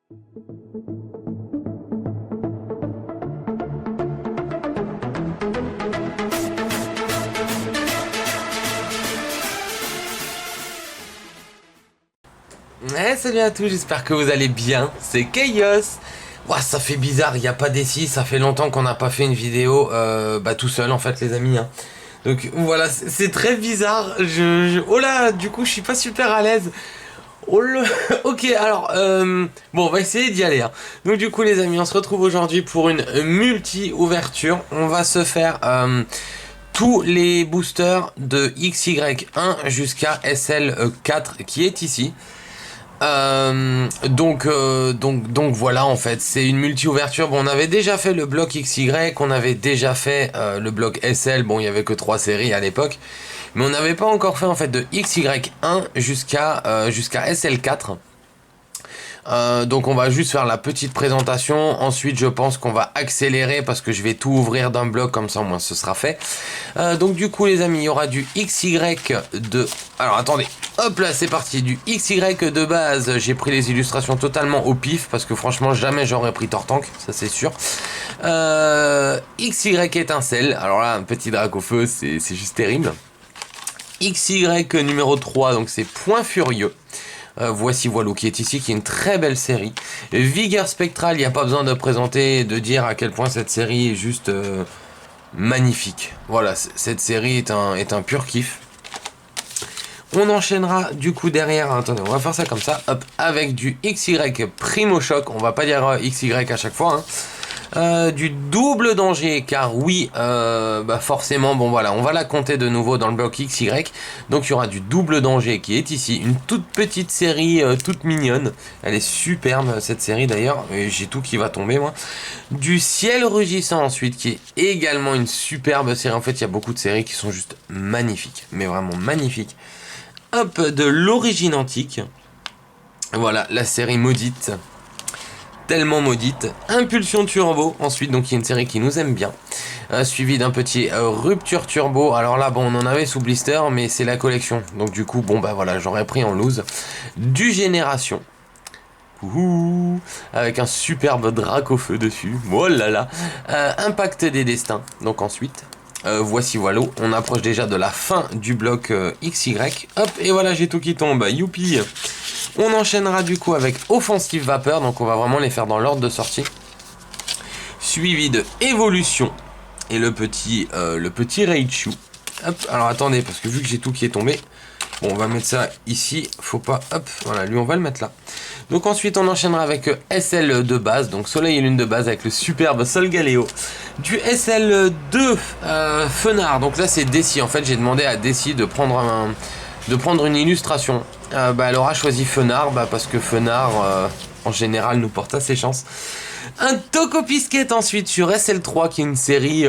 Salut à tous, j'espère que vous allez bien, c'est Chaos. Ouah, ça fait bizarre, il n'y a pas d'essai, ça fait longtemps qu'on n'a pas fait une vidéo tout seul en fait les amis. Donc voilà, c'est très bizarre, oh là, du coup je suis pas super à l'aise. Oh là, ok, alors, bon, on va essayer d'y aller. Donc du coup les amis, on se retrouve aujourd'hui pour une multi-ouverture. On va se faire tous les boosters de XY1 jusqu'à SL4 qui est ici. Donc voilà, en fait c'est une multi-ouverture. Bon, on avait déjà fait le bloc XY, on avait déjà fait le bloc SL. Bon, il y avait que 3 séries à l'époque, mais on n'avait pas encore fait en fait de XY1 jusqu'à SL4. Donc on va juste faire la petite présentation. Ensuite je pense qu'on va accélérer parce que je vais tout ouvrir d'un bloc, comme ça au moins ce sera fait. Donc du coup les amis, il y aura du XY de... Alors attendez, hop là c'est parti. Du XY de base, j'ai pris les illustrations totalement au pif parce que franchement jamais j'aurais pris Tortank, ça c'est sûr. XY étincelle, alors là un petit drac au feu, c'est juste terrible. XY numéro 3, donc c'est Point Furieux. Voici Voilou qui est ici, qui est une très belle série. Vigueur spectrale, il n'y a pas besoin de présenter, de dire à quel point cette série est juste magnifique. Voilà, cette série est un pur kiff. On enchaînera du coup derrière, attendez, on va faire ça comme ça, hop, avec du XY Primo Choc, on va pas dire XY à chaque fois, du double danger, car oui, forcément, bon voilà, on va la compter de nouveau dans le bloc XY. Donc il y aura du double danger qui est ici, une toute petite série, toute mignonne. Elle est superbe cette série d'ailleurs, et j'ai tout qui va tomber moi. Du ciel rugissant ensuite, qui est également une superbe série. En fait, il y a beaucoup de séries qui sont juste magnifiques, mais vraiment magnifiques. Hop, de l'origine antique. Voilà, la série maudite. Tellement maudite. Impulsion Turbo, ensuite, donc il y a une série qui nous aime bien. Suivi d'un petit Rupture Turbo. Alors là, bon, on en avait sous blister, mais c'est la collection. Donc du coup, bon, bah voilà, j'aurais pris en loose. Du Génération. Ouh, avec un superbe drac au feu dessus. Oh là là. Impact des destins. Donc ensuite, voici Voilou. On approche déjà de la fin du bloc XY. Hop, et voilà, j'ai tout qui tombe. Youpi. On enchaînera du coup avec Offensive Vapeur, donc on va vraiment les faire dans l'ordre de sortie. Suivi de Évolution et le petit Raichu. Hop, alors attendez, parce que vu que j'ai tout qui est tombé, bon, on va mettre ça ici, faut pas, hop, voilà, lui on va le mettre là. Donc ensuite on enchaînera avec SL de base, donc Soleil et Lune de base avec le superbe Solgaleo. Du SL2 Fenard, donc là c'est Desi, en fait j'ai demandé à Desi de prendre une illustration. Elle aura choisi Fenard, parce que Fenard en général nous porte assez chance. Un Tocopisquet ensuite sur SL3 qui est une série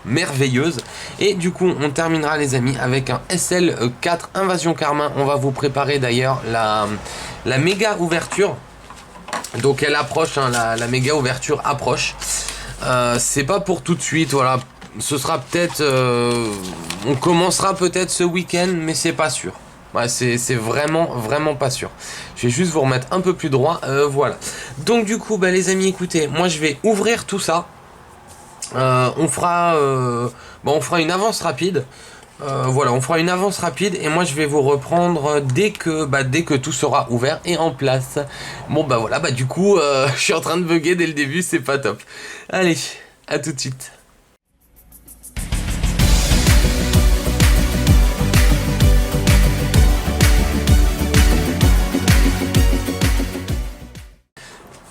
merveilleuse. Et du coup on terminera les amis avec un SL4 Invasion Carmin. On va vous préparer d'ailleurs la méga ouverture. Donc elle approche, la méga ouverture approche. C'est pas pour tout de suite, voilà. Ce sera peut-être... on commencera peut-être ce week-end, mais c'est pas sûr. Ouais, c'est vraiment pas sûr. Je vais juste vous remettre un peu plus droit, voilà. Donc du coup, les amis, écoutez, moi je vais ouvrir tout ça. On fera une avance rapide. Voilà, on fera une avance rapide et moi je vais vous reprendre dès que tout sera ouvert et en place. Bon voilà, du coup, je suis en train de bugger dès le début, c'est pas top. Allez, à tout de suite.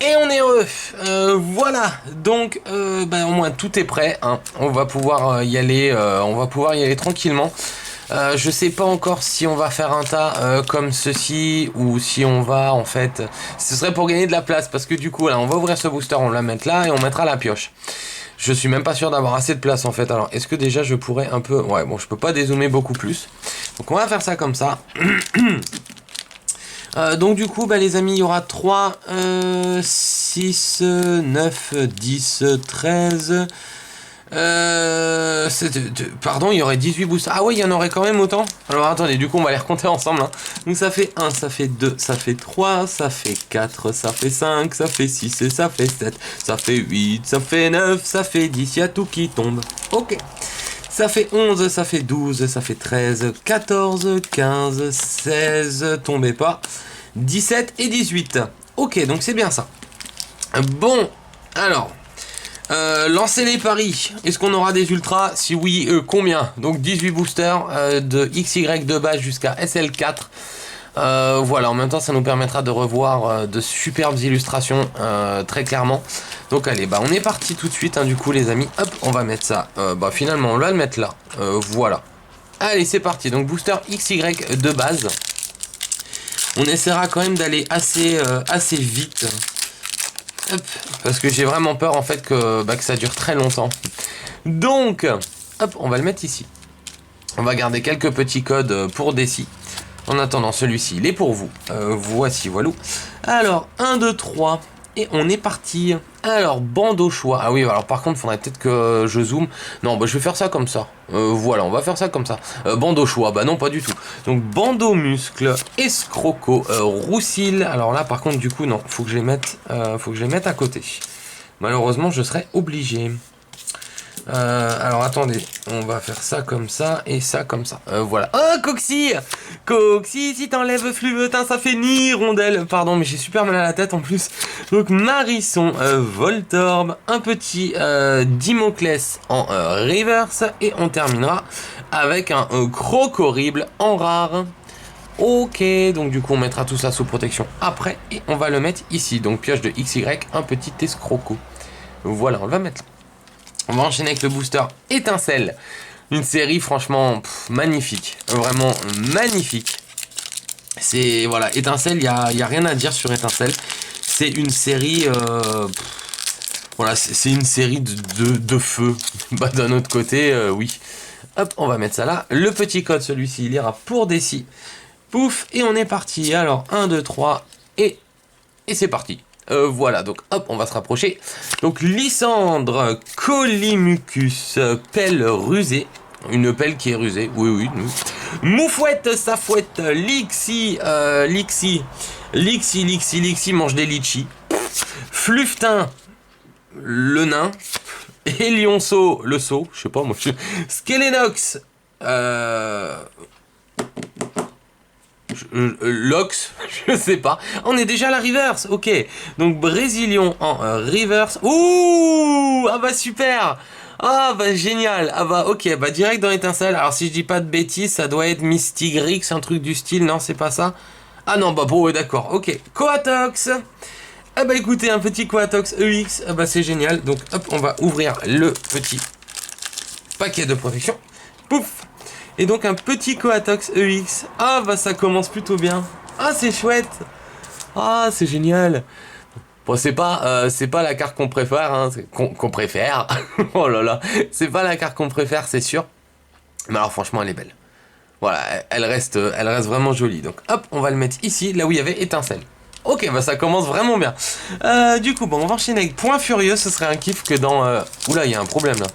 Et on est heureux, voilà, donc au moins tout est prêt, on va pouvoir y aller, tranquillement. Je sais pas encore si on va faire un tas comme ceci ou si on va en fait, ce serait pour gagner de la place parce que du coup là on va ouvrir ce booster, on va la mettre là et on mettra la pioche. Je suis même pas sûr d'avoir assez de place en fait, alors est-ce que déjà je pourrais un peu, ouais bon je peux pas dézoomer beaucoup plus, donc on va faire ça comme ça. Donc du coup les amis, il y aura 3, 6, 9, 10, 13, Pardon, il y aurait 18 boosters. Ah ouais, il y en aurait quand même autant. Alors attendez, du coup on va les recompter ensemble. Hein. Donc ça fait 1, ça fait 2, ça fait 3, ça fait 4, ça fait 5, ça fait 6 et ça fait 7, ça fait 8, ça fait 9, ça fait 10, il y a tout qui tombe. Ok. Ça fait 11, ça fait 12, ça fait 13, 14, 15, 16, tombez pas, 17 et 18. Ok, donc c'est bien ça. Bon, alors... lancer les paris. Est-ce qu'on aura des ultras? Si oui, combien? Donc 18 boosters de XY de base jusqu'à SL4. Voilà, en même temps ça nous permettra de revoir de superbes illustrations très clairement. Donc allez, bah on est parti tout de suite hein, du coup les amis. Hop, on va mettre ça. Bah finalement on va le mettre là. Voilà. Allez, c'est parti. Donc booster XY de base. On essaiera quand même d'aller assez vite. Hop, parce que j'ai vraiment peur en fait que ça dure très longtemps. Donc, hop, on va le mettre ici. On va garder quelques petits codes pour Desi. En attendant, celui-ci, il est pour vous. Voici, voilà. Alors, 1, 2, 3. Et on est parti. Alors, bande au choix. Ah oui, alors par contre, il faudrait peut-être que je zoome. Non, bah je vais faire ça comme ça. Voilà, on va faire ça comme ça. Bande au choix, bah non, pas du tout. Donc, bande aux muscles, escroco, roussil. Alors là, par contre, du coup, non, faut que je les mette à côté. Malheureusement, je serai obligé. Alors attendez, on va faire ça comme ça et ça comme ça. Voilà. Oh Coxy, Coxy, si t'enlèves Fluvetin, ça fait ni hirondelle. Pardon, mais j'ai super mal à la tête en plus. Donc Marisson, Voltorb, un petit Dimoclès en reverse et on terminera avec un Crocorrible en rare. Ok, donc du coup on mettra tout ça sous protection après et on va le mettre ici. Donc pioche de XY, un petit escroco. Voilà, on le va mettre là. On va enchaîner avec le booster Étincelle. Une série franchement magnifique. Vraiment magnifique. C'est voilà, Étincelle, il y a rien à dire sur Étincelle. C'est une série... voilà, c'est une série de feu. Bah d'un autre côté, oui. Hop, on va mettre ça là. Le petit code, celui-ci, il ira pour Desi. Pouf, et on est parti. Alors, 1, 2, 3, et c'est parti. Voilà, donc hop, on va se rapprocher. Donc Lysandre, Colimucus, pelle rusée. Une pelle qui est rusée, oui. Moufouette, sa fouette, Lixi, Lixi, mange des litchis. Fluftin, le nain. Elionceau, le seau, je sais pas moi. Skelenox, Lox, je sais pas. On est déjà à la reverse, ok. Donc Brésilion en reverse. Ouh, ah bah super. Ah bah génial. Ah bah ok, bah direct dans l'étincelle. Alors si je dis pas de bêtises, ça doit être Mystigrix, un truc du style. Non, c'est pas ça. Ah non, bah bon, ouais, d'accord. Ok, Coatox. Ah bah écoutez, un petit Coatox EX. Ah bah c'est génial. Donc hop, on va ouvrir le petit paquet de protection. Pouf. Et donc un petit Coatox EX. Ah bah ça commence plutôt bien. Ah c'est chouette. Ah c'est génial. Bon c'est pas la carte qu'on préfère, hein, qu'on préfère. Oh là là, c'est pas la carte qu'on préfère, c'est sûr. Mais alors franchement elle est belle. Voilà, elle reste vraiment jolie. Donc hop, on va le mettre ici, là où il y avait étincelle. Ok, bah ça commence vraiment bien. Du coup, bon, on va enchaîner avec Point Furieux. Ce serait un kiff que dans... Oula, il y a un problème là.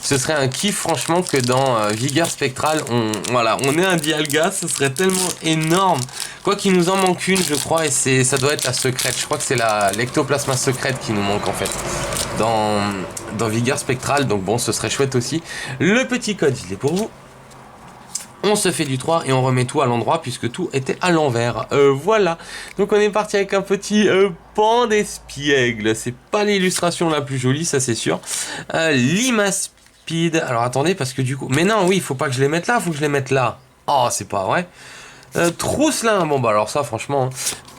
Ce serait un kiff franchement que dans Vigueur Spectrale, on est un Dialga, ce serait tellement énorme. Quoi qu'il nous en manque une, je crois, et ça doit être la secrète. Je crois que c'est l'ectoplasma secrète qui nous manque en fait. Dans Vigueur Spectrale, donc bon, ce serait chouette aussi. Le petit code, il est pour vous. On se fait du 3 et on remet tout à l'endroit puisque tout était à l'envers. Voilà. Donc on est parti avec un petit pan d'espiègle. C'est pas l'illustration la plus jolie, ça c'est sûr. Limaspide. Alors attendez parce que du coup... Mais non, oui, il faut pas que je les mette là, il faut que je les mette là. Oh, c'est pas vrai. Trousselin. Bon bah alors ça franchement...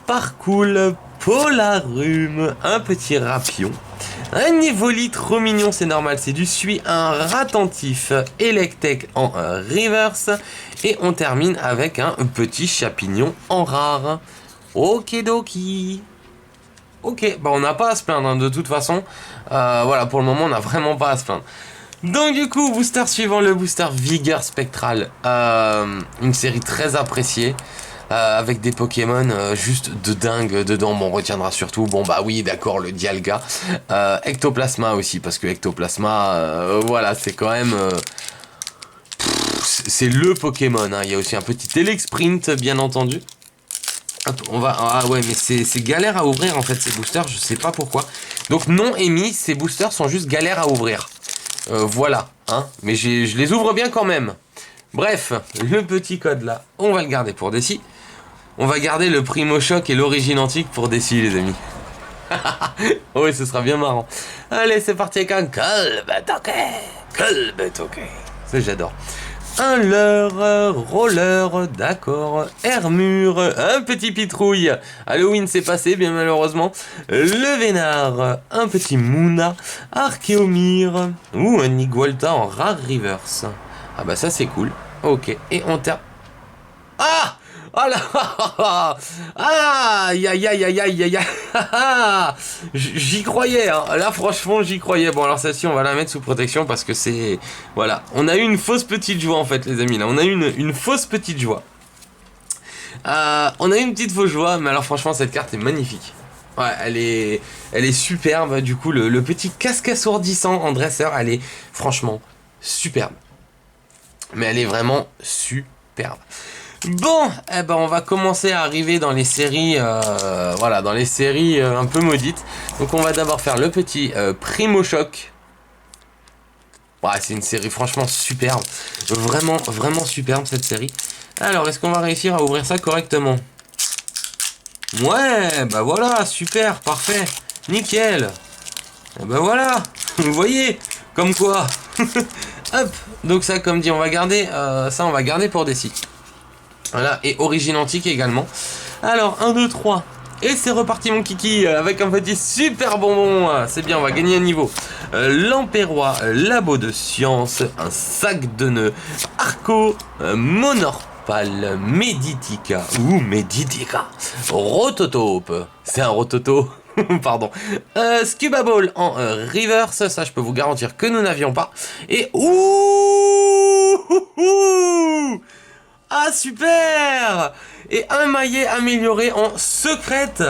Parcours, Polarum, un petit rapion. Un Evolit trop mignon, c'est normal, c'est du suie, un Ratentif, Electek en reverse, et on termine avec un petit Chapignon en rare. Okidoki. Ok, bah on n'a pas à se plaindre, hein, de toute façon. Voilà, pour le moment, on n'a vraiment pas à se plaindre. Donc du coup, booster suivant, le booster Vigueur Spectrale. Une série très appréciée. avec des Pokémon juste de dingue dedans. Bon, on retiendra surtout, bon bah oui, d'accord, le Dialga, Ectoplasma aussi, parce que Ectoplasma, voilà, c'est quand même... c'est le Pokémon, hein. Il y a aussi un petit Elexprint, bien entendu. Hop, on va... Ah ouais, mais c'est galère à ouvrir, en fait, ces boosters, je sais pas pourquoi. Donc non émis, ces boosters sont juste galères à ouvrir. Voilà, hein, mais je les ouvre bien quand même. Bref, le petit code là, on va le garder pour Desi. On va garder le Primo Choc et l'origine antique pour Desi, les amis. Oui, ce sera bien marrant. Allez, c'est parti avec un Colbetoke. Ça, j'adore. Un leurre, roller, d'accord, Hermure, un petit pitrouille. Halloween s'est passé, bien malheureusement. Le Vénard, un petit Mouna, Archéomire, ou un Igualta en rare reverse. Ah bah ça c'est cool. Ok, et on termine. Ah! Oh là! Ah! Aïe aïe aïe aïe aïe aïe aïe! J'y croyais, hein. Là franchement j'y croyais. Bon alors celle-ci on va la mettre sous protection parce que c'est... Voilà, on a eu une fausse petite joie en fait les amis là. On a eu une fausse petite joie. On a eu une petite fausse joie, mais alors franchement cette carte est magnifique. Ouais, elle est superbe. Du coup le petit casque assourdissant en dresseur, elle est franchement superbe. Mais elle est vraiment superbe. Bon, eh ben on va commencer à arriver dans les séries, voilà, dans les séries un peu maudites. Donc on va d'abord faire le petit Primo Choc. Ouais, c'est une série franchement superbe, vraiment, vraiment superbe cette série. Alors, est-ce qu'on va réussir à ouvrir ça correctement? Ouais, bah voilà, super, parfait, nickel. Et bah voilà, vous voyez, comme quoi. Hop, donc ça, comme dit, on va garder, ça on va garder pour des sites. Voilà, et origine antique également. Alors, 1, 2, 3. Et c'est reparti mon kiki, avec un petit super bonbon. C'est bien, on va gagner un niveau. L'Empérois, labo de science, un sac de nœuds, Arco, Monorpal, Meditica, ou Meditica, Rototope. C'est un Rototo. Pardon. Scuba Ball en reverse, ça je peux vous garantir que nous n'avions pas. Et ouh, ah super! Et un maillet amélioré en secrète.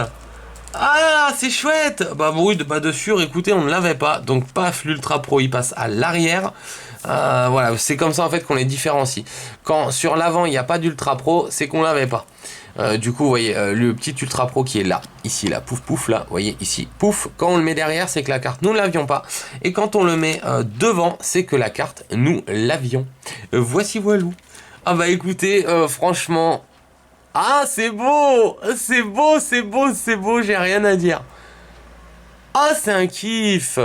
Ah c'est chouette. Bah oui, bah dessus, écoutez, on ne l'avait pas. Donc paf, l'Ultra Pro il passe à l'arrière. Voilà, c'est comme ça en fait qu'on les différencie. Quand sur l'avant il n'y a pas d'Ultra Pro, c'est qu'on l'avait pas. Du coup, vous voyez, le petit Ultra Pro qui est là, ici, là, pouf, pouf, là, vous voyez, ici, pouf. Quand on le met derrière, c'est que la carte, nous ne l'avions pas. Et quand on le met devant, c'est que la carte, nous l'avions. Voici voilou. Ah bah écoutez, franchement... Ah, c'est beau! C'est beau, c'est beau, c'est beau, j'ai rien à dire. Ah, c'est un kiff!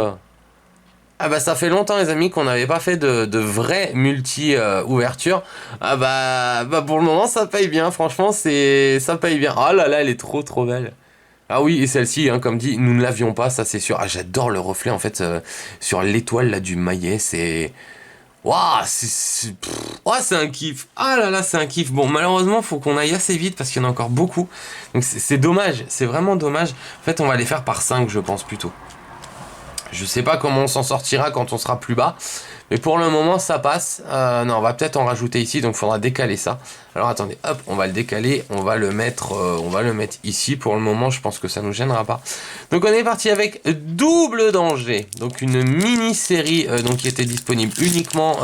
Ah bah ça fait longtemps les amis qu'on n'avait pas fait de vraie multi-ouverture. Ah bah pour le moment ça paye bien, franchement ça paye bien. Ah là là, elle est trop trop belle. Ah oui, et celle-ci, hein, comme dit, nous ne l'avions pas, ça c'est sûr. Ah j'adore le reflet en fait sur l'étoile là du maillet, c'est... Waouh, c'est un kiff. Ah là là, c'est un kiff. Bon, malheureusement, faut qu'on aille assez vite parce qu'il y en a encore beaucoup. Donc c'est dommage, c'est vraiment dommage. En fait, on va les faire par 5, je pense plutôt. Je sais pas comment on s'en sortira quand on sera plus bas. Mais pour le moment, ça passe. Non, on va peut-être en rajouter ici, donc il faudra décaler ça. Alors attendez, hop, on va le décaler. On va le mettre ici. Pour le moment, je pense que ça nous gênera pas. Donc on est parti avec Double Danger. Donc une mini-série donc qui était disponible uniquement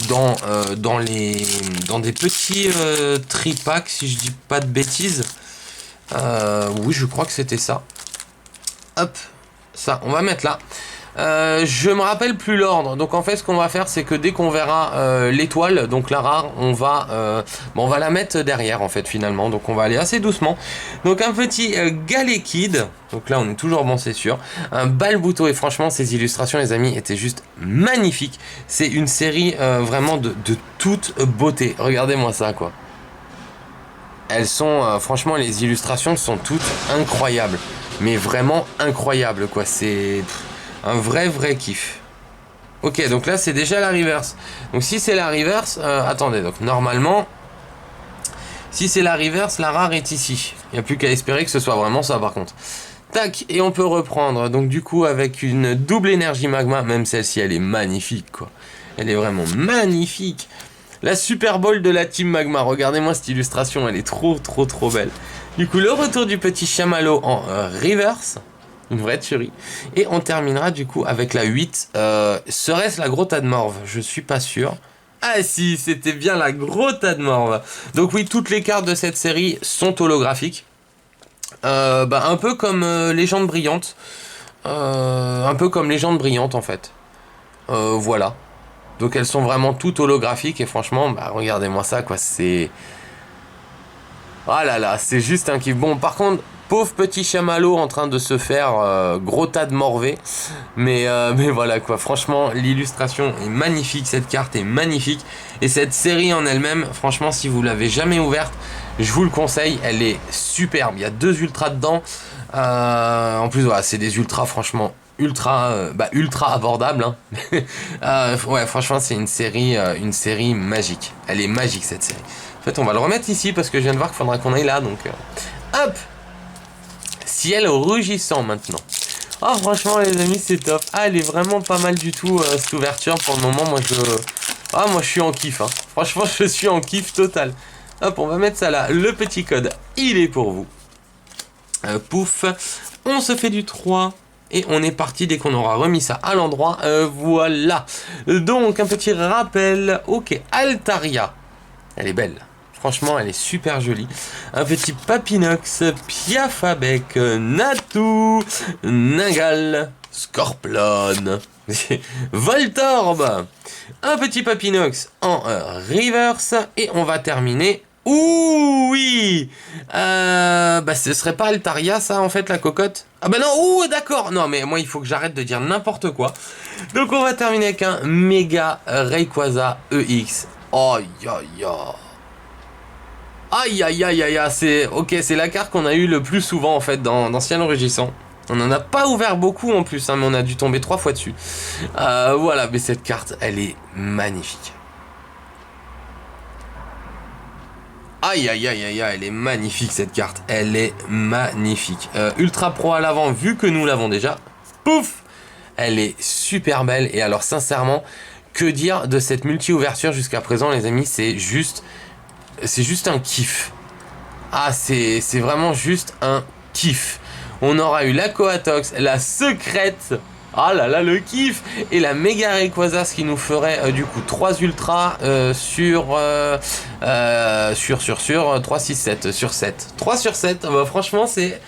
dans des petits tripacks, si je dis pas de bêtises. Oui, je crois que c'était ça. Hop. Ça, on va mettre là. Je me rappelle plus l'ordre. Donc en fait, ce qu'on va faire, c'est que dès qu'on verra l'étoile, donc la rare, on va la mettre derrière en fait finalement. Donc on va aller assez doucement. Donc un petit Galekid. Donc là, on est toujours bon, c'est sûr. Un Balbuto et franchement, ces illustrations, les amis, étaient juste magnifiques. C'est une série vraiment de toute beauté. Regardez-moi ça, quoi. Elles sont, franchement, les illustrations sont toutes incroyables. Mais vraiment incroyables, quoi. C'est un vrai kiff. Ok, donc là, c'est déjà la reverse. Donc si c'est la reverse, attendez, donc normalement, si c'est la reverse, la rare est ici. Il n'y a plus qu'à espérer que ce soit vraiment ça, par contre. Tac, et on peut reprendre. Donc du coup, avec une double énergie magma, même celle-ci, elle est magnifique, quoi. Elle est vraiment magnifique. La Super Bowl de la Team Magma. Regardez-moi cette illustration, elle est trop belle. Du coup, le retour du petit chamallow en reverse. Une vraie tuerie. Et on terminera du coup avec la 8. Serait-ce la Grotta de Morve? Je suis pas sûr. Ah si, c'était bien la Grotta de Morve. Donc oui, toutes les cartes de cette série sont holographiques. Un peu comme Légende brillante. Un peu comme Légende brillante en fait. Voilà. Donc elles sont vraiment toutes holographiques et franchement, regardez-moi ça quoi, c'est... Ah là là, c'est juste un kiff. Bon, par contre, pauvre petit chamallow en train de se faire gros tas de morvée. Mais voilà quoi, franchement, l'illustration est magnifique, cette carte est magnifique. Et cette série en elle-même, franchement, si vous l'avez jamais ouverte, je vous le conseille, elle est superbe. Il y a 2 ultras dedans. En plus, voilà, c'est des ultras, franchement, ultra abordable ouais, franchement c'est une série magique. Elle est magique cette série. En fait on va le remettre ici parce que je viens de voir qu'il faudra qu'on aille là, donc hop, ciel rugissant maintenant. Oh franchement les amis c'est top. Ah elle est vraiment pas mal du tout cette ouverture pour le moment. Moi je suis en kiff franchement je suis en kiff total. Hop on va mettre ça là. Le petit code il est pour vous. Pouf, on se fait du 3. Et on est parti dès qu'on aura remis ça à l'endroit. Voilà. Donc, un petit rappel. Ok, Altaria. Elle est belle. Franchement, elle est super jolie. Un petit Papinox, Piafabec, Natu, Nagal, Scorplon, Voltorb. Un petit Papinox en reverse. Et on va terminer... Ouh oui ce serait pas Altaria ça en fait la cocotte. Ah bah non, ouh d'accord. Non mais moi il faut que j'arrête de dire n'importe quoi. Donc on va terminer avec un méga Rayquaza EX. Aïe aïe aïe. Aïe aïe aïe aïe. C'est la carte qu'on a eu le plus souvent en fait dans Ciel Rugissant. On en a pas ouvert beaucoup en plus mais on a dû tomber 3 fois dessus. Voilà, mais cette carte elle est magnifique. Aïe aïe aïe aïe aïe, elle est magnifique cette carte, elle est magnifique. Ultra Pro à l'avant, vu que nous l'avons déjà. Pouf, elle est super belle. Et alors sincèrement, que dire de cette multi-ouverture jusqu'à présent les amis, c'est juste un kiff. Ah c'est vraiment juste un kiff. On aura eu la Coatox, la secrète. Ah là là, le kiff. Et la méga Rayquaza, ce qui nous ferait du coup 3 ultras sur 3, 6, 7 sur 7. 3 sur 7, franchement c'est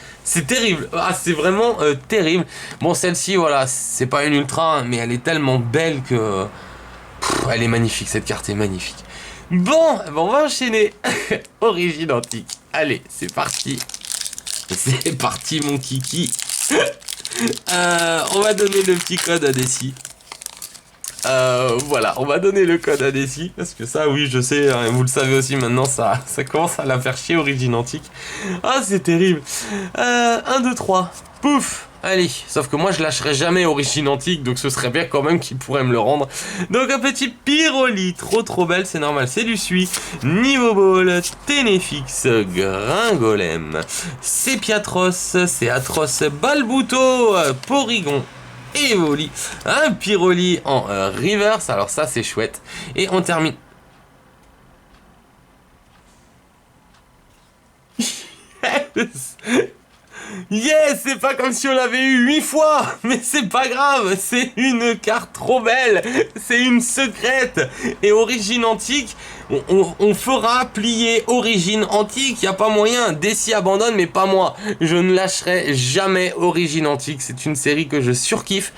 terrible. Ah c'est vraiment terrible. Bon celle-ci voilà, c'est pas une ultra mais elle est tellement belle que... elle est magnifique, cette carte est magnifique. Bon, on va enchaîner. Origine antique. Allez, c'est parti. C'est parti mon kiki. On va donner le petit code à Desi. Voilà, on va donner le code à Desi. Parce que ça, oui, je sais, hein, vous le savez aussi maintenant, ça commence à la faire chier, Origine Antique. Ah, c'est terrible. 1, 2, 3. Pouf. Allez, sauf que moi je lâcherai jamais Origine Antique, donc ce serait bien quand même qu'il pourrait me le rendre. Donc un petit Pyroli, trop belle, c'est normal, c'est du Sui. Niveau Ball, Ténéfix, Gringolem, Sepiatros, c'est atroce, Balbuto, Porygon, Evoli, un Pyroli en reverse, alors ça c'est chouette. Et on termine... Yes, c'est pas comme si on l'avait eu 8 fois, mais c'est pas grave, c'est une carte trop belle, c'est une secrète. Et Origine Antique, on fera plier Origine Antique, y a pas moyen. Desi abandonne, mais pas moi. Je ne lâcherai jamais Origine Antique, c'est une série que je surkiffe.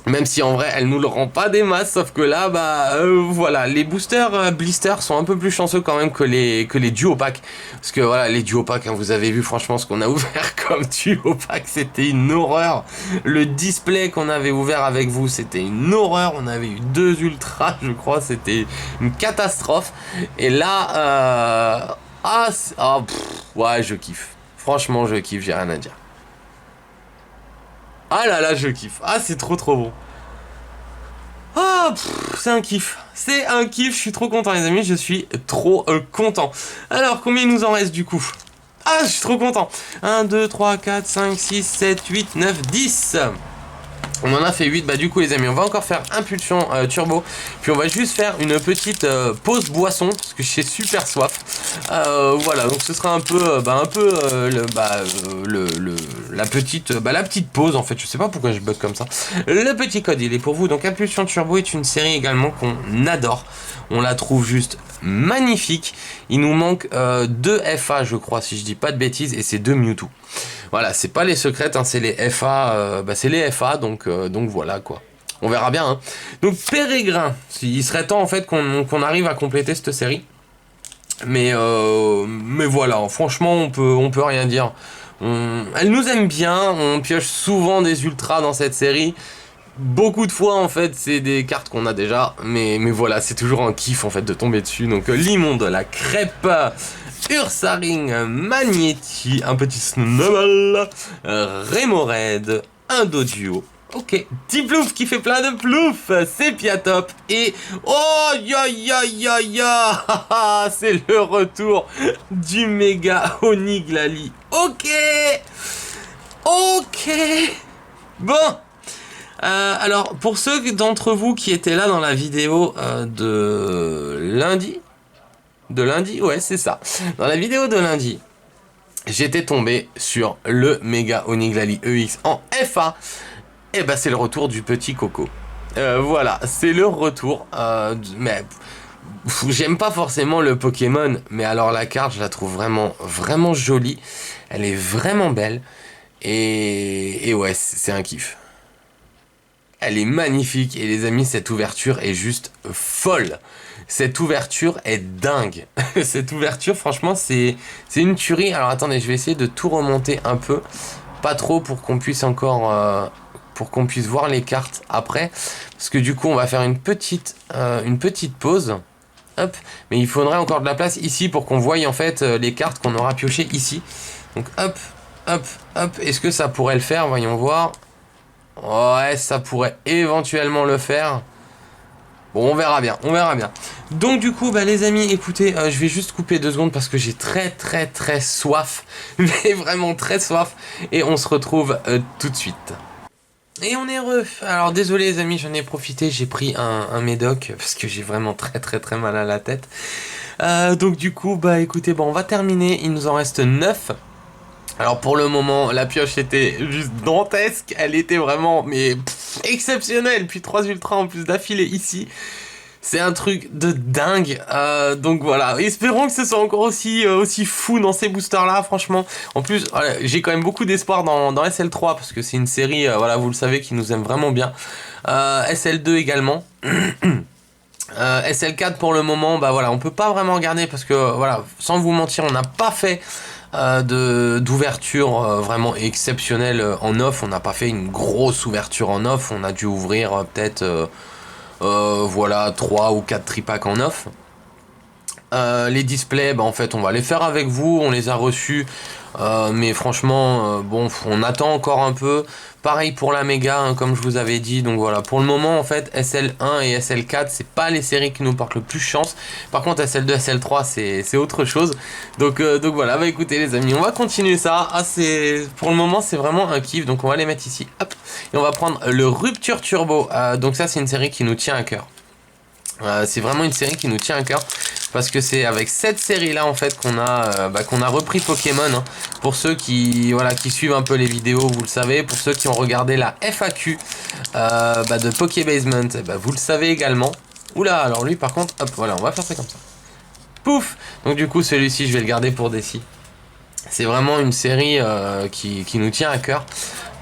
Même si en vrai elle nous le rend pas des masses, sauf que là voilà, les boosters blister sont un peu plus chanceux quand même que les duo packs. Parce que voilà, les duo packs, hein, vous avez vu franchement ce qu'on a ouvert comme duo pack, c'était une horreur. Le display qu'on avait ouvert avec vous, c'était une horreur. On avait eu 2 ultras, je crois, c'était une catastrophe. Et là, ouais, je kiffe. Franchement, je kiffe, j'ai rien à dire. Ah là là, je kiffe. Ah, c'est trop bon. Ah, c'est un kiff. C'est un kiff, je suis trop content les amis, je suis trop content. Alors, combien il nous en reste du coup? Ah, je suis trop content. 1, 2, 3, 4, 5, 6, 7, 8, 9, 10. On en a fait 8, bah du coup les amis, on va encore faire impulsion turbo, puis on va juste faire une petite pause boisson, parce que j'ai super soif. Voilà, donc ce sera un peu, la petite pause en fait, je sais pas pourquoi je bug comme ça. Le petit code, il est pour vous, donc impulsion turbo est une série également qu'on adore. On la trouve juste magnifique. Il nous manque 2 FA je crois, si je dis pas de bêtises, et c'est 2 Mewtwo. Voilà, c'est pas les secrètes, hein, c'est les FA, c'est les FA, donc voilà quoi. On verra bien. Hein. Donc Pérégrin, il serait temps en fait qu'on arrive à compléter cette série. Mais voilà, franchement, on peut rien dire. Elle nous aime bien, on pioche souvent des ultras dans cette série. Beaucoup de fois en fait c'est des cartes qu'on a déjà, mais voilà, c'est toujours un kiff en fait de tomber dessus. Donc Limonde, la crêpe, Ursaring, Magnéti, un petit Snowball, Rémoraid, un Doduo. Ok, Tiplouf qui fait plein de plouf, c'est Piatop et oh ya ya ya ya, c'est le retour du méga Oniglali. Ok, bon. Alors, pour ceux d'entre vous qui étaient là dans la vidéo de lundi, ouais, c'est ça. Dans la vidéo de lundi, j'étais tombé sur le méga Oniglali EX en FA. Et bah, c'est le retour du petit Coco. Voilà, c'est le retour. Mais j'aime pas forcément le Pokémon, mais alors la carte, je la trouve vraiment, vraiment jolie. Elle est vraiment belle. Et ouais, c'est un kiff. Elle est magnifique et les amis, cette ouverture est juste folle. Cette ouverture est dingue. Cette ouverture, franchement, c'est une tuerie. Alors attendez, je vais essayer de tout remonter un peu. Pas trop pour qu'on puisse encore... pour qu'on puisse voir les cartes après. Parce que du coup, on va faire une petite pause. Hop. Mais il faudrait encore de la place ici pour qu'on voie en fait les cartes qu'on aura piochées ici. Donc hop, hop, hop. Est-ce que ça pourrait le faire? Voyons voir. Ouais, ça pourrait éventuellement le faire. Bon, on verra bien, on verra bien. Donc du coup, bah les amis, écoutez, je vais juste couper 2 secondes parce que j'ai très soif. Mais vraiment très soif. Et on se retrouve tout de suite. Et on est heureux. Alors désolé les amis, j'en ai profité, j'ai pris un médoc parce que j'ai vraiment très mal à la tête. Donc du coup, bah écoutez, bon, on va terminer, il nous en reste 9. Alors pour le moment, la pioche était juste dantesque, elle était vraiment exceptionnelle, puis 3 ultras en plus d'affilée ici. C'est un truc de dingue, donc voilà, espérons que ce soit encore aussi fou dans ces boosters là, franchement. En plus, voilà, j'ai quand même beaucoup d'espoir dans SL3, parce que c'est une série, voilà, vous le savez, qui nous aime vraiment bien. SL2 également. SL4 pour le moment, bah voilà, on peut pas vraiment regarder, parce que voilà, sans vous mentir, on n'a pas fait d'ouverture vraiment exceptionnelle en off. On n'a pas fait une grosse ouverture en off, on a dû ouvrir peut-être... voilà 3 ou 4 tripacks en off. Les displays, bah en fait on va les faire avec vous, on les a reçus, mais franchement bon, on attend encore un peu. Pareil pour la méga, hein, comme je vous avais dit. Donc voilà, pour le moment en fait SL1 et SL4 c'est pas les séries qui nous portent le plus chance. Par contre SL2, SL3 c'est autre chose. Donc voilà, bah écoutez les amis, on va continuer ça. Pour le moment c'est vraiment un kiff, donc on va les mettre ici. Hop, et on va prendre le Rupture Turbo. Donc ça c'est une série qui nous tient à cœur. C'est vraiment une série qui nous tient à cœur, parce que c'est avec cette série là en fait qu'on a repris Pokémon, hein. Pour ceux qui suivent un peu les vidéos, vous le savez. Pour ceux qui ont regardé la FAQ de Pokébasement, vous le savez également. Oula, alors lui par contre, hop, voilà, on va faire ça comme ça. Pouf. Donc du coup celui-ci je vais le garder pour Desi. C'est vraiment une série qui nous tient à cœur.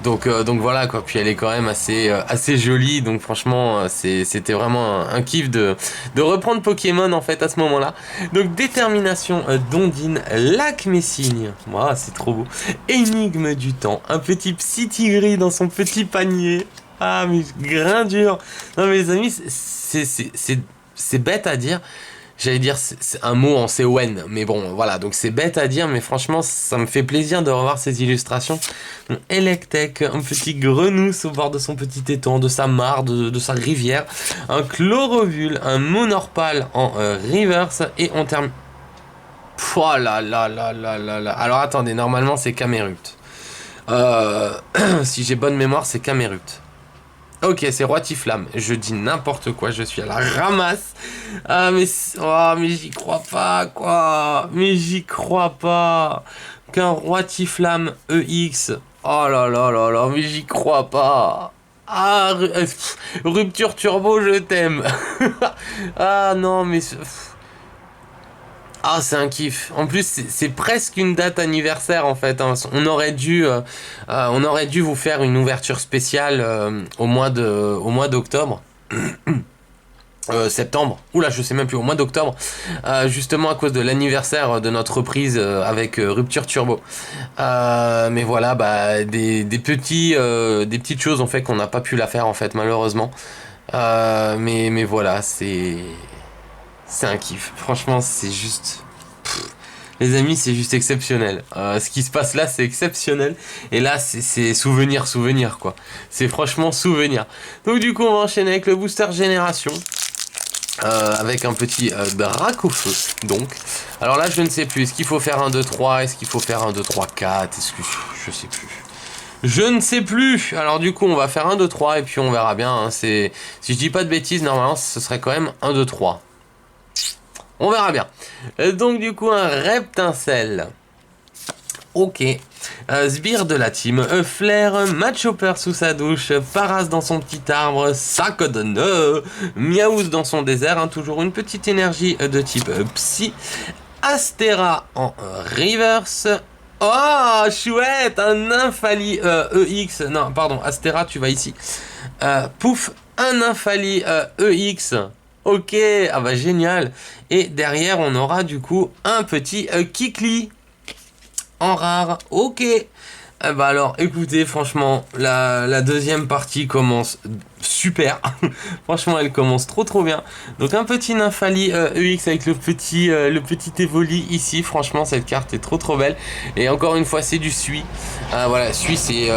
Donc voilà quoi, puis elle est quand même assez jolie, donc franchement c'était vraiment un kiff de reprendre Pokémon en fait à ce moment là. Donc détermination d'Ondine, Lac Messigne, wow, c'est trop beau. Énigme du temps, un petit Psy-Tigris dans son petit panier. Ah mais grain dur. Non mais les amis, c'est bête à dire. J'allais dire c'est un mot en CON, mais bon voilà, donc c'est bête à dire, mais franchement ça me fait plaisir de revoir ces illustrations. Donc, Electek, un petit grenousse au bord de son petit étang, de sa mare, de sa rivière, un Chlorovule, un Monorpal en reverse, et on termine... Oh là là là là là là. Alors attendez, normalement c'est Camerupt. Si j'ai bonne mémoire, c'est Camerupt. Ok, c'est Roi Tiflamme. Je dis n'importe quoi, je suis à la ramasse. Ah, mais j'y crois pas, quoi. Mais j'y crois pas. Qu'un Roi Tiflamme EX. Oh là là là là, mais j'y crois pas. Ah, Rupture Turbo, je t'aime. Ah non, mais... Ah, c'est un kiff. En plus, c'est presque une date anniversaire en fait, hein. On aurait dû vous faire une ouverture spéciale au mois d'octobre. Septembre, oula je sais même plus, au mois d'octobre, justement à cause de l'anniversaire de notre reprise avec Rupture Turbo. Mais voilà, bah, des petites choses ont fait qu'on n'a pas pu la faire en fait malheureusement. Mais voilà, c'est un kiff. Franchement, c'est juste... Les amis, c'est juste exceptionnel. Ce qui se passe là, c'est exceptionnel. Et là, c'est souvenir, quoi. C'est franchement souvenir. Donc du coup, on va enchaîner avec le booster génération. Avec un petit Dracofeu, donc. Alors là, je ne sais plus. Est-ce qu'il faut faire un 2-3? Est-ce qu'il faut faire un 2-3, 4? Est-ce que... Je sais plus. Je ne sais plus. Alors du coup, on va faire un 2-3 et puis on verra bien. Hein. Si je dis pas de bêtises, normalement, ce serait quand même un 2-3. On verra bien. Donc du coup, un Reptincelle. Ok. Sbire de la team, Flair, Matchhopper sous sa douche, Paras dans son petit arbre, Sacodone, Miaouz dans son désert, hein, toujours une petite énergie de type Psy, Astera en reverse. Oh, chouette, un Infali EX. Non, pardon, Astera, tu vas ici. Pouf, un Infali EX. Ok, ah bah génial. Et derrière, on aura du coup un petit Kikli en rare. Ok. Bah alors, écoutez, franchement, la deuxième partie commence super. Franchement, elle commence trop bien. Donc un petit Nymphali EX avec le petit Evoli ici. Franchement, cette carte est trop belle. Et encore une fois, c'est du Sui. Voilà, Sui, c'est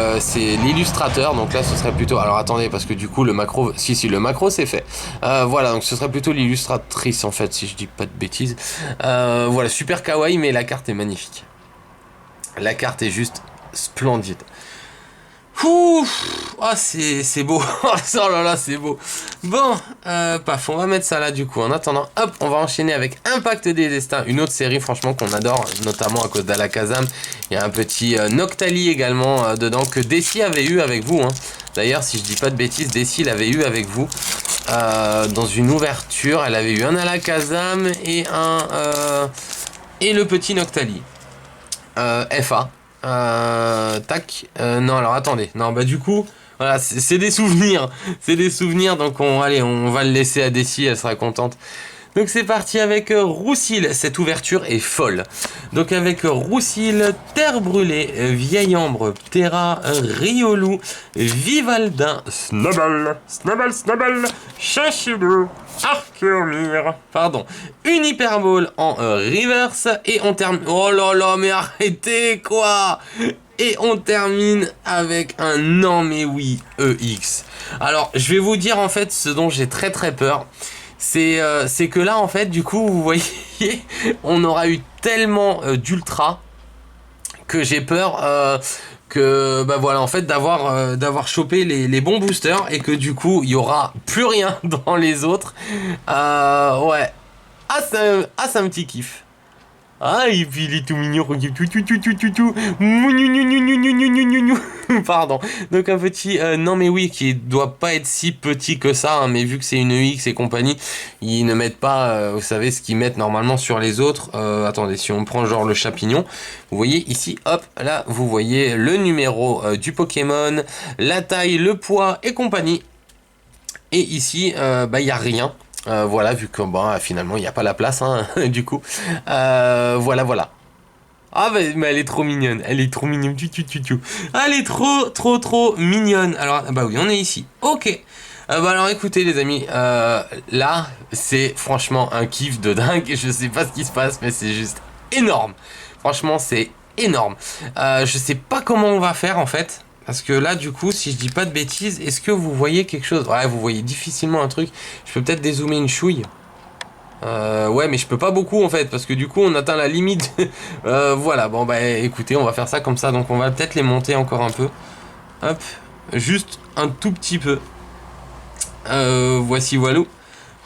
l'illustrateur. Donc là, ce serait plutôt... Alors attendez, parce que du coup, le macro... Si, le macro, c'est fait. Voilà, donc ce serait plutôt l'illustratrice, en fait, si je dis pas de bêtises. Voilà, super kawaii, mais la carte est magnifique. La carte est juste splendide. Ouf, ah c'est beau. Oh là là, c'est beau. Bon, paf, on va mettre ça là du coup. En attendant, hop, on va enchaîner avec Impact des Destins, une autre série franchement qu'on adore, notamment à cause d'Alakazam. Il y a un petit Noctali également dedans que Desi avait eu avec vous. Hein. D'ailleurs, si je dis pas de bêtises, Desi l'avait eu avec vous dans une ouverture. Elle avait eu un Alakazam et et le petit Noctali. FA. Tac. Non, alors attendez. Non, bah du coup, voilà, c'est des souvenirs. C'est des souvenirs, donc allez, on va le laisser à Desi, elle sera contente. Donc c'est parti avec Roussil, cette ouverture est folle. Donc avec Roussil, Terre Brûlée, Vieille Ambre, Terra, Riolu, Vivaldin, Snubble, Chachibou, Archeomir, pardon, une Hyperball en reverse, et on termine... Oh là là, mais arrêtez quoi! Et on termine avec un non mais oui EX. Alors je vais vous dire en fait ce dont j'ai très peur. C'est que là en fait du coup vous voyez on aura eu tellement d'ultra que j'ai peur que bah voilà en fait d'avoir chopé les bons boosters et que du coup il y aura plus rien dans les autres. Ouais, c'est un petit kiff. Ah, et puis il est tout mignon, regarde, tout. Pardon. Donc un petit, non mais oui, qui doit pas être si petit que ça, hein, mais vu que c'est une EX et compagnie, ils ne mettent pas, vous savez, ce qu'ils mettent normalement sur les autres. Attendez, si on prend genre le champignon, vous voyez ici, hop, là, vous voyez le numéro du Pokémon, la taille, le poids et compagnie. Et ici, bah, il n'y a rien. Voilà, vu que bon, finalement il n'y a pas la place, hein, du coup. Voilà. Ah, mais elle est trop mignonne. Elle est trop mignonne. Elle est trop mignonne. Alors, bah oui, on est ici. Ok. Bah alors écoutez les amis, là, c'est franchement un kiff de dingue. Je sais pas ce qui se passe, mais c'est juste énorme. Franchement, c'est énorme. Je sais pas comment on va faire en fait. Parce que là, du coup, si je dis pas de bêtises, est-ce que vous voyez quelque chose? Ouais, vous voyez difficilement un truc. Je peux peut-être dézoomer une chouille. Ouais, mais je peux pas beaucoup, en fait, parce que du coup, on atteint la limite. Voilà, bon, bah, écoutez, on va faire ça comme ça. Donc, on va peut-être les monter encore un peu. Hop, juste un tout petit peu. Voici voilou.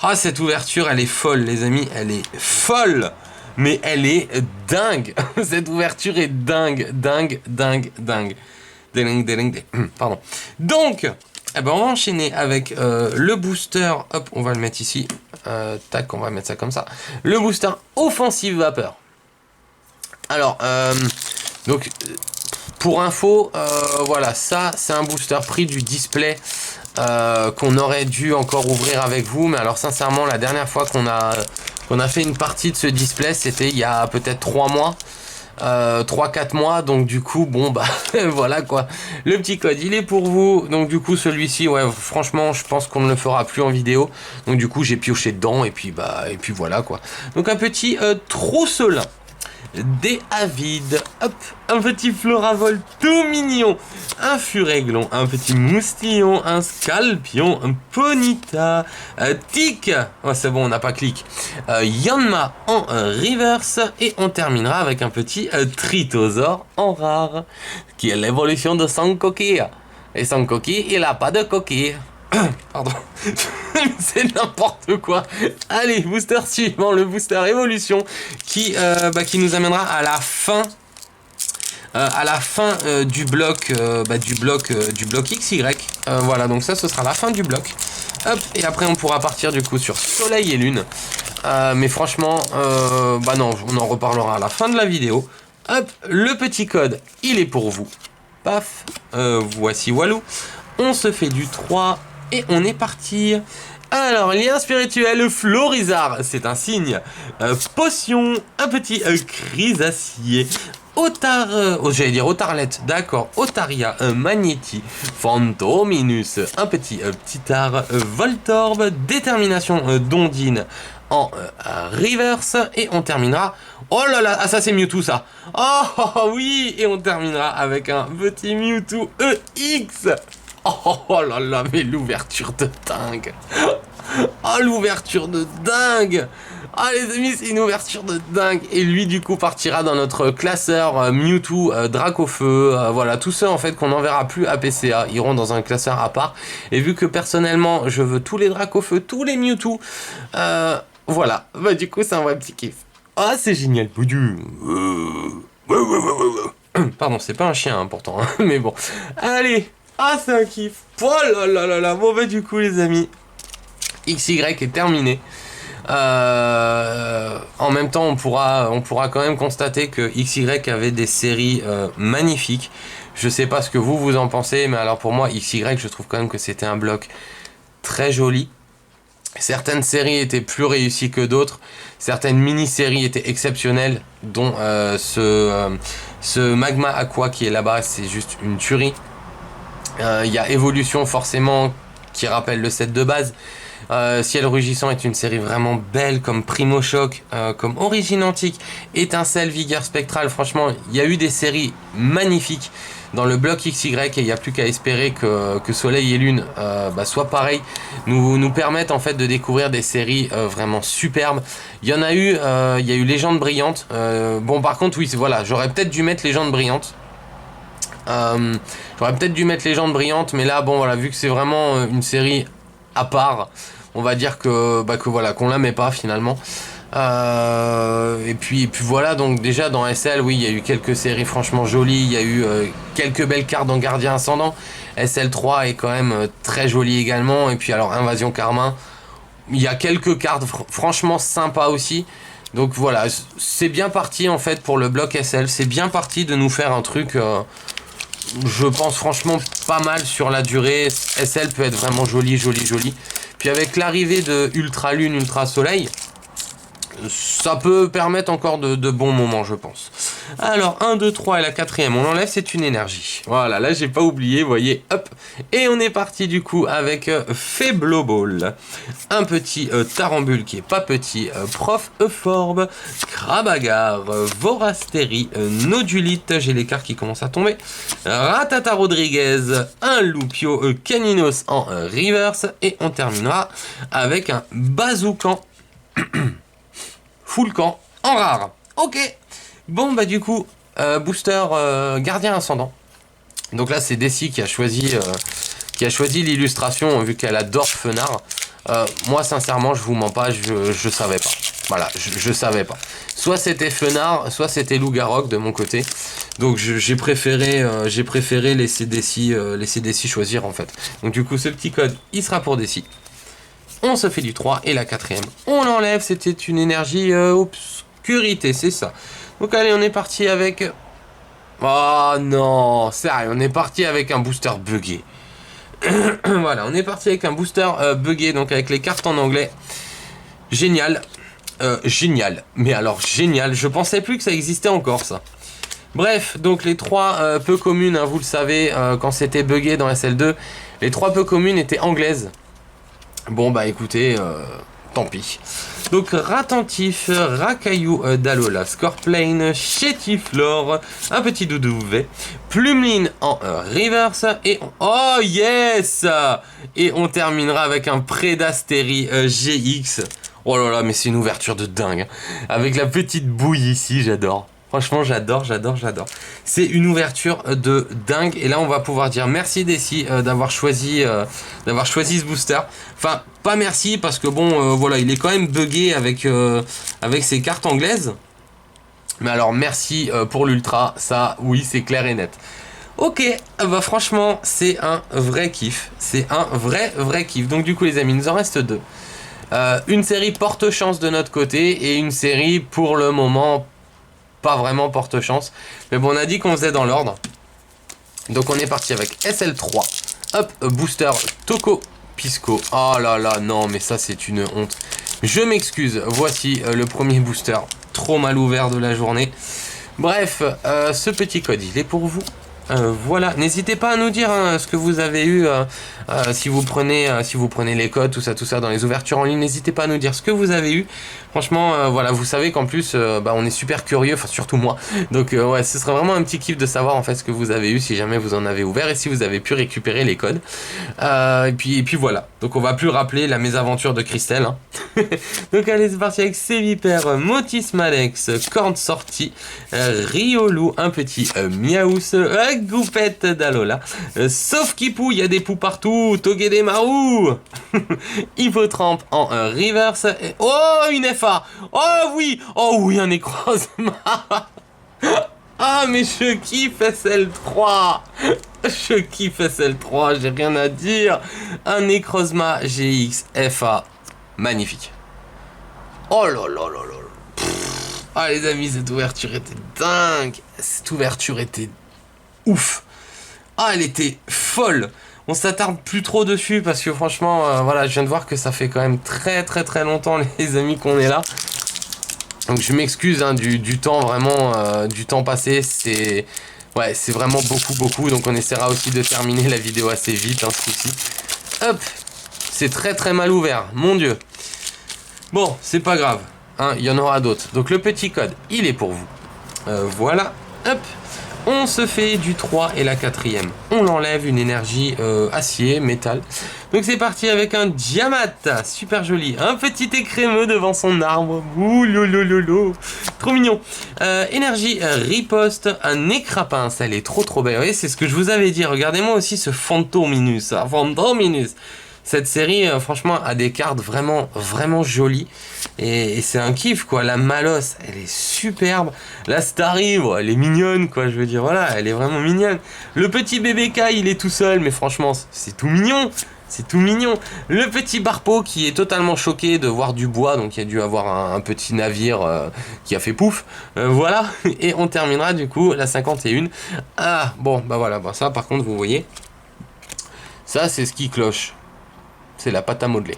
Ah, cette ouverture, elle est folle, les amis. Elle est folle. Mais elle est dingue. Cette ouverture est dingue. Dingue. Pardon. Donc, eh ben, on va enchaîner avec le booster. Hop, on va le mettre ici. Tac, on va mettre ça comme ça. Le booster Offensive Vapeur. Alors, donc, pour info, voilà, ça, c'est un booster pris du display qu'on aurait dû encore ouvrir avec vous. Mais alors, sincèrement, la dernière fois qu'on a fait une partie de ce display, c'était il y a peut-être 3 mois. 3-4 mois, donc du coup bon bah voilà quoi, le petit code il est pour vous. Donc du coup celui-ci, ouais, franchement je pense qu'on ne le fera plus en vidéo, donc du coup j'ai pioché dedans et puis voilà quoi. Donc un petit trousselin des Avides, hop, un petit Floravol tout mignon, un Furéglon, un petit Moustillon, un Scalpion, un Ponyta, Tic, oh, c'est bon on n'a pas clic, Yanma en reverse, et on terminera avec un petit Tritosaure en rare, qui est l'évolution de Sankoki. Et Sankoki, il n'a pas de coquille. Pardon, c'est n'importe quoi. Allez, booster suivant, le booster évolution qui nous amènera à la fin du bloc XY. Voilà, donc ça ce sera la fin du bloc. Hop, et après on pourra partir du coup sur Soleil et Lune. Mais franchement, non, on en reparlera à la fin de la vidéo. Hop, le petit code, il est pour vous. Paf, voici Walou. On se fait du 3. Et on est parti. Alors, lien spirituel, Florizard, c'est un signe. Potion, un petit Chrysacier. J'allais dire Otarlette, d'accord. Otaria, Magnéti. Fantominus, un petit art. Voltorb, Détermination, Dondine en reverse. Et on terminera. Oh là là, ah ça c'est Mewtwo ça. Oh oui, et on terminera avec un petit Mewtwo EX. Oh là là, mais l'ouverture de dingue. Oh, l'ouverture de dingue. Ah les amis, c'est une ouverture de dingue. Et lui du coup partira dans notre classeur Mewtwo, Dracofeu, voilà, tous ceux en fait qu'on n'enverra plus à PCA iront dans un classeur à part. Et vu que personnellement je veux tous les Dracofeu, tous les Mewtwo, voilà, bah du coup c'est un vrai petit kiff. Ah c'est génial. Pardon, c'est pas un chien hein, pourtant, hein, mais bon. Allez. Ah, c'est un kiff. Oh là là là là. Bon, bah, du coup, les amis, XY est terminé. En même temps, on pourra quand même constater que XY avait des séries magnifiques. Je sais pas ce que vous en pensez, mais alors pour moi, XY, je trouve quand même que c'était un bloc très joli. Certaines séries étaient plus réussies que d'autres. Certaines mini-séries étaient exceptionnelles, dont ce Magma Aqua qui est là-bas, c'est juste une tuerie. Y a Évolution forcément qui rappelle le set de base. Ciel Rugissant est une série vraiment belle, comme Primo Choc, comme Origine Antique, Étincelle, Vigueur Spectrale. Franchement, il y a eu des séries magnifiques dans le bloc XY et il n'y a plus qu'à espérer que Soleil et Lune soient pareils, nous permettent en fait de découvrir des séries vraiment superbes. Il y en a eu, il y a eu Légende Brillante. Bon, par contre, oui, voilà, j'aurais peut-être dû mettre Légende Brillante. J'aurais peut-être dû mettre Légende Brillante, mais là bon voilà, vu que c'est vraiment une série à part, on va dire que voilà, qu'on la met pas finalement. Et puis voilà, donc déjà dans SL, oui, il y a eu quelques séries franchement jolies, il y a eu quelques belles cartes dans Gardien Ascendant. SL3 est quand même très jolie également, et puis alors Invasion Carmin, il y a quelques cartes franchement sympas aussi. Donc voilà, c'est bien parti en fait pour le bloc SL, c'est bien parti de nous faire un truc, je pense franchement pas mal sur la durée. SL peut être vraiment joli. Puis avec l'arrivée de Ultra Lune, Ultra Soleil, ça peut permettre encore de bons moments, je pense. Alors, 1, 2, 3 et la quatrième, on l'enlève, c'est une énergie. Voilà, là, j'ai pas oublié, vous voyez, hop. Et on est parti, du coup, avec Faibloball. Un petit Tarambule qui est pas petit, Prof Euphorbe, Krabagar, Vorastérie, Nodulite, j'ai les cartes qui commencent à tomber, Ratata Rodriguez, un Lupio, Caninos en reverse, et on terminera avec un Bazookan. Full camp en rare. Ok. Bon bah du coup booster Gardien Ascendant. Donc là c'est Desi qui a choisi qui a choisi l'illustration, vu qu'elle adore Fenard. Moi, sincèrement, je vous mens pas, je savais pas. Voilà, je savais pas. Soit c'était Fenard, soit c'était Lou Garrock de mon côté. Donc j'ai préféré laisser Desi choisir en fait. Donc du coup, ce petit code, il sera pour Desi. On se fait du 3 et la quatrième, on l'enlève. C'était une énergie obscurité, c'est ça. Donc allez, on est parti avec... Oh non, sérieux, on est parti avec un booster buggé. Voilà, on est parti avec un booster buggé, donc avec les cartes en anglais. Génial. Génial. Mais alors, génial. Je pensais plus que ça existait encore, ça. Bref, donc les 3 peu communes, hein, vous le savez, quand c'était buggé dans SL2, les 3 peu communes étaient anglaises. Bon, bah écoutez, tant pis. Donc, Ratentif, Rakaillou d'Alola, Scorplane, Chétiflore, un petit Doudou V, Plumeline en reverse, et... Oh yes! Et on terminera avec un Prédastérie GX. Oh là là, mais c'est une ouverture de dingue. Hein. Avec la petite bouille ici, j'adore. Franchement, j'adore. C'est une ouverture de dingue. Et là, on va pouvoir dire merci Desi d'avoir choisi ce booster. Enfin, pas merci parce que bon, voilà, il est quand même buggé avec ses cartes anglaises. Mais alors, merci pour l'ultra. Ça, oui, c'est clair et net. Ok, bah franchement, c'est un vrai kiff. C'est un vrai kiff. Donc du coup, les amis, il nous en reste 2. Une série porte-chance de notre côté et une série, pour le moment, pas vraiment porte-chance. Mais bon, on a dit qu'on faisait dans l'ordre. Donc on est parti avec SL3. Hop, booster Toco Pisco. Oh là là, non, mais ça c'est une honte. Je m'excuse, voici le premier booster. Trop mal ouvert de la journée. Bref, ce petit code, il est pour vous. Voilà, n'hésitez pas à nous dire hein, ce que vous avez eu si vous prenez les codes, tout ça dans les ouvertures en ligne. N'hésitez pas à nous dire ce que vous avez eu. Franchement, voilà, vous savez qu'en plus, on est super curieux, enfin surtout moi. Donc ouais, ce serait vraiment un petit kiff de savoir en fait ce que vous avez eu si jamais vous en avez ouvert et si vous avez pu récupérer les codes. Et puis voilà. Donc on va plus rappeler la mésaventure de Christelle. Hein. Donc allez, c'est parti avec Sévipère, Motis Malex, Corne sortie, Riolou, un petit Miaous, Goupette d'Alola, sauf Kipou, il y a des poux partout, Togedemaru, Hippotrampe en reverse, et... oh une FA, oh oui un Nécrozma. Ah mais je kiffe SL3. Je kiffe SL3, j'ai rien à dire. Un Nécrozma GX FA, magnifique. Oh là là là là. Ah les amis, cette ouverture était dingue. Cette ouverture était ouf. Ah elle était folle. On s'attarde plus trop dessus parce que franchement, voilà, je viens de voir que ça fait quand même très longtemps les amis qu'on est là. Donc je m'excuse hein, du temps vraiment, du temps passé, c'est vraiment beaucoup. Donc on essaiera aussi de terminer la vidéo assez vite, hein, ce coup-ci. Hop, c'est très mal ouvert, mon dieu. Bon, c'est pas grave, hein, il y en aura d'autres. Donc le petit code, il est pour vous. Voilà, hop. On se fait du 3 et la quatrième. On l'enlève, une énergie acier, métal. Donc c'est parti avec un Diamate, super joli. Un petit écrémeux devant son arbre. Ouh lolololo. Trop mignon. Énergie riposte, un écrapin, ça elle est trop belle. Vous voyez, c'est ce que je vous avais dit. Regardez-moi aussi ce Fantominus. Fantominus. Cette série, franchement, a des cartes vraiment jolies. Et c'est un kiff, quoi. La Malos, elle est superbe. La Starry, bon, elle est mignonne, quoi. Je veux dire, voilà, elle est vraiment mignonne. Le petit BBK, il est tout seul, mais franchement, c'est tout mignon. C'est tout mignon. Le petit Barpo qui est totalement choqué de voir du bois. Donc, il a dû avoir un petit navire qui a fait pouf. Voilà. Et on terminera, du coup, la 51. Ah, bon, bah voilà. Bah, ça, par contre, vous voyez. Ça, c'est ce qui cloche. C'est la pâte à modeler.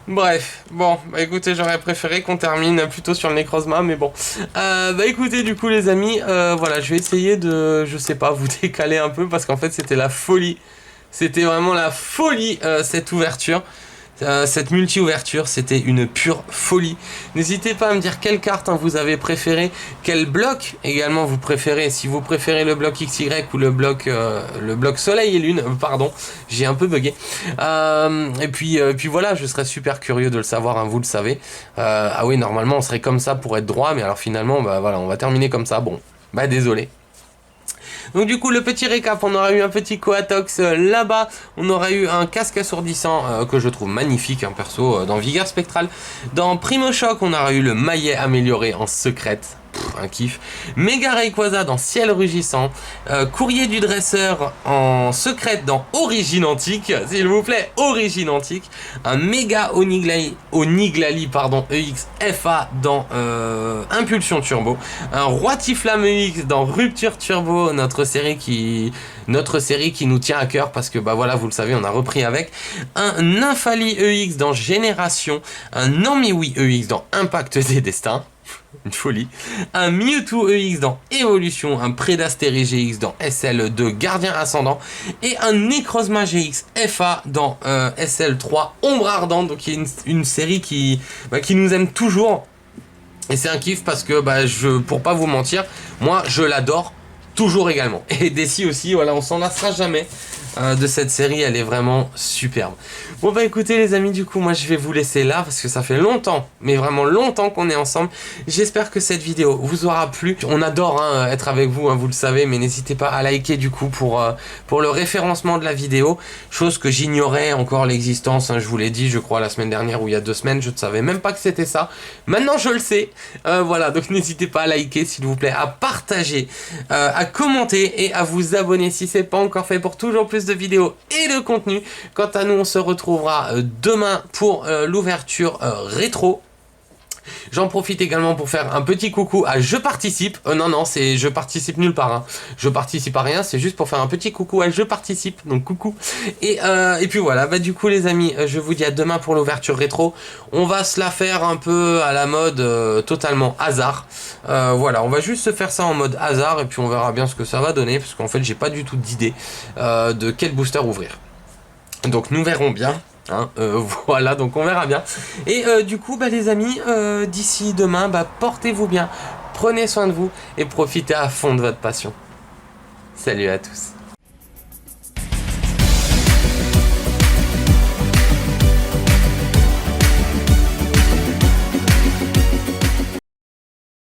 Bref, bon, bah écoutez, j'aurais préféré qu'on termine plutôt sur le Nécrozma, mais bon. Bah écoutez, du coup, les amis, voilà, je vais essayer de, je sais pas, vous décaler un peu, parce qu'en fait, c'était la folie. C'était vraiment la folie, cette ouverture. Cette multi-ouverture, c'était une pure folie. N'hésitez pas à me dire quelle carte hein, vous avez préféré, quel bloc également vous préférez. Si vous préférez le bloc XY ou le bloc Soleil et Lune, pardon, j'ai un peu bugué. Et puis voilà, je serais super curieux de le savoir, hein, vous le savez. Ah oui, normalement on serait comme ça pour être droit, mais alors finalement, bah voilà, on va terminer comme ça. Bon, bah désolé. Donc du coup, le petit récap, on aura eu un petit Coatox là-bas, on aura eu un casque assourdissant que je trouve magnifique, perso, dans Vigueur Spectrale. Dans Primo Choc, on aura eu le maillet amélioré en secrète. Un kiff. Méga Rayquaza dans Ciel Rugissant. Courrier du Dresseur en secrète dans Origine Antique, s'il vous plaît, Origine Antique. Un méga Oniglali pardon, EX FA dans Impulsion Turbo. Un Roi Tiflam EX dans Rupture Turbo, notre série qui nous tient à cœur parce que bah voilà, vous le savez, on a repris avec. Un Nymphali EX dans Génération. Un Namiwi EX dans Impact des Destins. Une folie. Un Mewtwo EX dans Évolution, un Prédastéry GX dans SL2 Gardien Ascendant et un Necrozma GX FA dans SL3 Ombre Ardente, donc qui est une série qui nous aime toujours. Et c'est un kiff parce que pour pas vous mentir, moi je l'adore toujours également. Et Desi aussi, voilà, on s'en lassera jamais de cette série, elle est vraiment superbe. Bon bah écoutez les amis, du coup moi je vais vous laisser là parce que ça fait longtemps, mais vraiment longtemps qu'on est ensemble. J'espère que cette vidéo vous aura plu. On adore être avec vous, vous le savez, mais n'hésitez pas à liker du coup pour le référencement de la vidéo, chose que j'ignorais encore l'existence, je vous l'ai dit je crois la semaine dernière ou il y a 2 semaines, je ne savais même pas que c'était ça. Maintenant je le sais, voilà, donc n'hésitez pas à liker s'il vous plaît, à partager, à commenter et à vous abonner si c'est pas encore fait pour toujours plus de vidéos et de contenu. Quant à nous, on se retrouvera demain pour l'ouverture rétro. J'en profite également pour faire un petit coucou à Je Participe. Non, c'est Je Participe nulle part. Je participe à rien, c'est juste pour faire un petit coucou à Je Participe. Donc coucou. Et puis voilà, du coup les amis, je vous dis à demain pour l'ouverture rétro. On va se la faire un peu à la mode totalement hasard. Voilà, on va juste se faire ça en mode hasard et puis on verra bien ce que ça va donner. Parce qu'en fait, j'ai pas du tout d'idée de quel booster ouvrir. Donc nous verrons bien. Voilà, donc on verra bien. Et du coup les amis, d'ici demain, portez-vous bien, prenez soin de vous et profitez à fond de votre passion. Salut à tous.